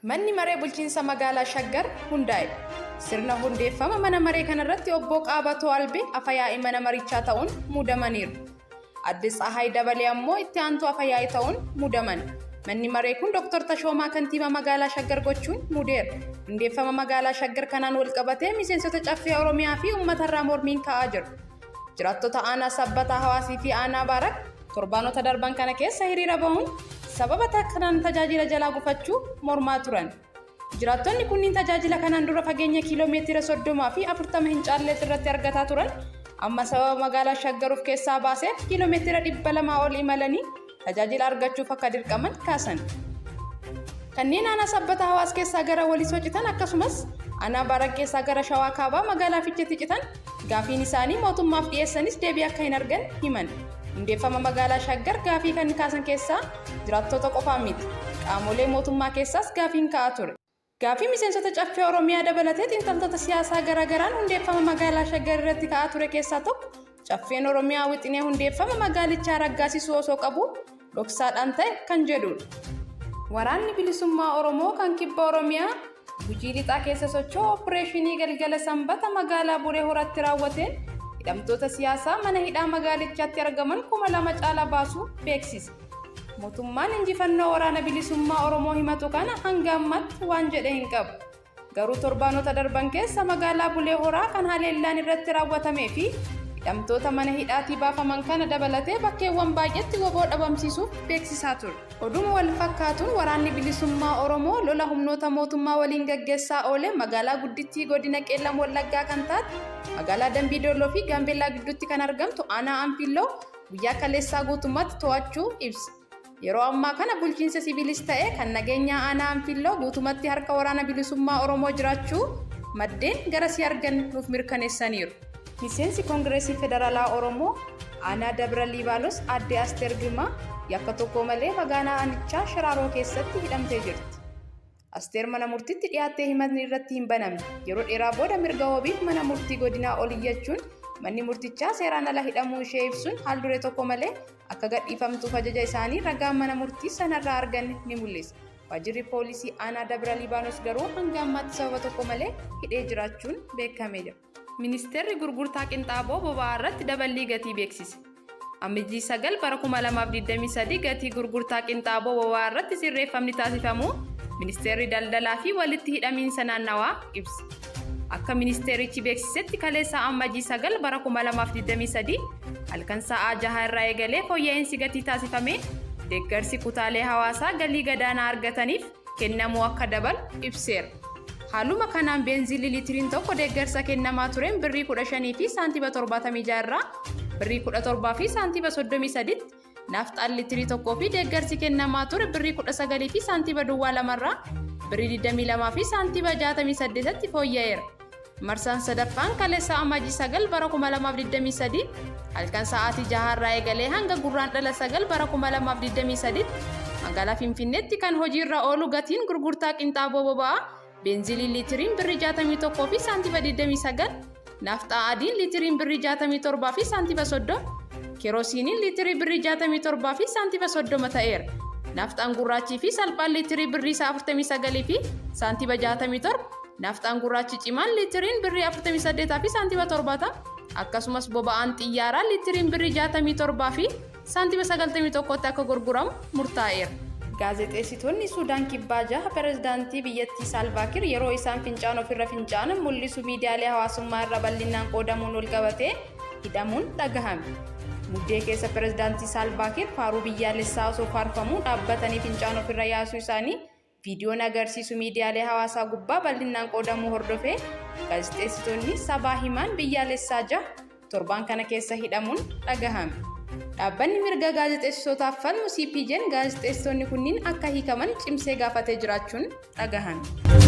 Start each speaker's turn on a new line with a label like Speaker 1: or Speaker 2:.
Speaker 1: Manni maree bulchiinsa magaalaa Shaggar hundaa'e. Sirna hundeeffama mana maree kanarratti obbo Qaabatoo Albee afyaa'ii mana marichaa ta'uun muudamaniiru. Adde Tsahaay Dabalee ammoo itti aantuu afyaa'ii ta'uun muudaman. Manni maree kun Dr. Tashoomaa kantiibaa magaalaa Shaggar gochuun muudeera. Hundeeffama magaalaa Shaggar kanaan wal qabatee miseensota caffee Oromiyaa fi uummatarraa mormiin ka'aa jiru. Jiraattota aanaa Sabbataa Hawaasii fi aanaa Baarak torbaanota darban kana keessa hiriira bahuun sababa kanaan tajaajila jalaa gufachuu mormaa turan. Jiraattonni kunniin tajaajila kanaan dura fageenya kiiloomeetira 30 fi 40 hin caalleet irratti argataa turan. Amma sababa magaalaa Shaggar of keessaa baaseef kiiloomeetira 200 ol imalanii tajaajila argachuuf akka dirqaman kaasan. Kanneen aanaa Sabbataa Hawaas keessaa gara Walisoo citan akkasumas aanaa Baarak keessaa gara Shawaa Kaabaa magaalaa Fiicheetti citan gaafiin isaanii mootummaaf dhiyeessanis deebii akka hin argan himan. Hundeeffama magaalaa Shaggar gaafii kan kaasan keessaa jiraattota qofaa miti. Qaamolee mootummaa keessaas gaafiin ka'aa ture. Gaafii miseensota caffee Oromiyaa dabalatee xiinxaltoota siyaasaa garaagaraan hundeeffama magaalaa Shaggar irratti ka'aa ture keessaa tokko caffeen Oromiyaa wixinee hundeeffama magaalichaa raggaasisuu osoo qabu dhoksaadhaan ta'e kan jedhudha. Waraanni bilisummaa Oromoo kan kibba Oromiyaa Gujii Lixaa keessa socho'u opereeshinii galgala Sanbata magaalaa Buree Horatti raawwateen hidhamtoota siyaasaa mana hidhaa magaalichaatti argaman 2,000 caalaa baasuu beeksise. Mootummaan injifannoo waraana bilisummaa Oromoo himatu kana hanga ammaatti waan jedhe hin qabu. Garuu torbaanota darban keessa magaalaa Bulee Horaa kan haleellaan irratti raawwatamee fi hidhamtoota mana hidhaatii baafaman kana dabalatee bakkeewwan baay'eetti woboo dhabamsiisuuf beeksisaa ture. Oduma wal fakkaatuun waraanni bilisummaa Oromoo lola humnoota mootummaa waliin gaggeessaa oole magaalaa guddittii godina Qeellam Wallaggaa kan taate magaalaa Dambiidolloo fi Gaambeellaa gidduutti kan argamtu aanaa Anfilloo guyyaa kaleessaa guutummaatti to'achuu ibsa. Yeroo ammaa kana bulchiinsa siviilis ta'ee kan nageenyaa aanaa Anfilloo guutummaatti harka waraana bilisummaa Oromoo jiraachuu maddeen garasii argan nuuf mirkaneessaniiru. Miseensi Koongireesii Federaalaa Oromoo aanaa Dabra Liibaanos Aadde Asteer Girmaa yakka tokko malee magaalaa aanichaa Shiraaroo keessatti hidhamtee jirti. Asteer mana murtiitti dhiyaattee himatni irratti hin banamne. Yeroo dheeraa booda mirga wabiif mana murtii godinaa ol iyyachuun manni murtichaa seeraan ala hidhamuu ishee ibsuun haal duree tokko malee akka gadhiifamtuuf ajaja isaanii ragaan mana murtii sanarraa argan ni mul'isa. Waajjirri poolisii aanaa Dabra Liibaanos garuu hanga ammaatti sababa tokko malee hidhee jiraachuun beekamee jira. Ministeerri gurgurtaa qinxaaboo boba'aa irratti daballii gatii beeksise. Amajjii 9 bara 2023 gatii gurgurtaa qinxaaboo boba'aa irratti sirreeffamni taasifamu Ministeerri daldalaa fi walitti hidhamiinsa naannawaa ibsa. Akka ministeerichi beeksisetti kaleessa amajjii 9 bara 2023 halkan sa'aa 6 irraa eegalee fooyya'insi gatii taasifame deeggarsi kutaalee hawaasaa galii gadaanaa argataniif kennamuu akka dabalu ibseera. Haaluma kanaan beenziilii liitiriin tokko deeggarsa kennamaa tureen birrii 15 fi saantiba 76 irraa birrii 17 fi saantiba 33 tti, naafxaan liitirii tokkoo fi deeggarsi kennamaa ture birrii 19 fi saantiba 2 irraa birrii 22 fi saantiba 68 tti fooyya'eera. Marsaan sadaffaan kaleessa amajjii 9 bara 2023 halkan sa'aatii 6 irraa eegalee hanga gurraandhala 9 bara 2023 magaalaa Finfinneetti kan hojiirra oolu gatiin gurgurtaa qinxaaboo boba'aa beenziilii liitiriin birrii 61 fi saantiba 29, naafxaa adiin liitiriin birrii 67 fi saantiba 30, keroosiiniin liitirii birrii 67 fi saantiba 30 ta'eera. Naafxaan gurraachii fi salphaan liitirii birrii 49 fi saantiba 67, naafxaan gurraachi cimaan liitiriin birrii 48 fi saantiba 70, akkasumas boba'aan xiyyaaraa liitiriin birrii 67 fi saantiba 91 tti akka gurguramu murtaa'eera. Gaazexeessitoonni Suudaan Kibbaa 6 pirezidaantii biyyattii Saalvaa Kiir yeroo isaan fincaan ofirra fincaanan mul'isu miidiyaalee hawaasummaa irra bal'inaan qoodamuun wal qabatee hidhamuun dhagahame. Muddee keessa pirezidaantii Saalvaa Kiir faaruu biyyaalessaa osoo faarfamuu dhaabbatanii fincaan ofirra yaasuu isaanii viidiyoon agarsiisu miidiyaalee hawaasaa gubbaa bal'inaan qoodamuu hordofee gaazexeessitoonni sabaa himaan biyyaalessaa 6 torban kana keessa hidhamuun dhagahame. Dhaabbanni mirga gaazexeessitootaaf falmu CPJ'n gaazexeessitoonni kunniin akka hiikaman cimsee gaafatee jiraachuun dhagahame.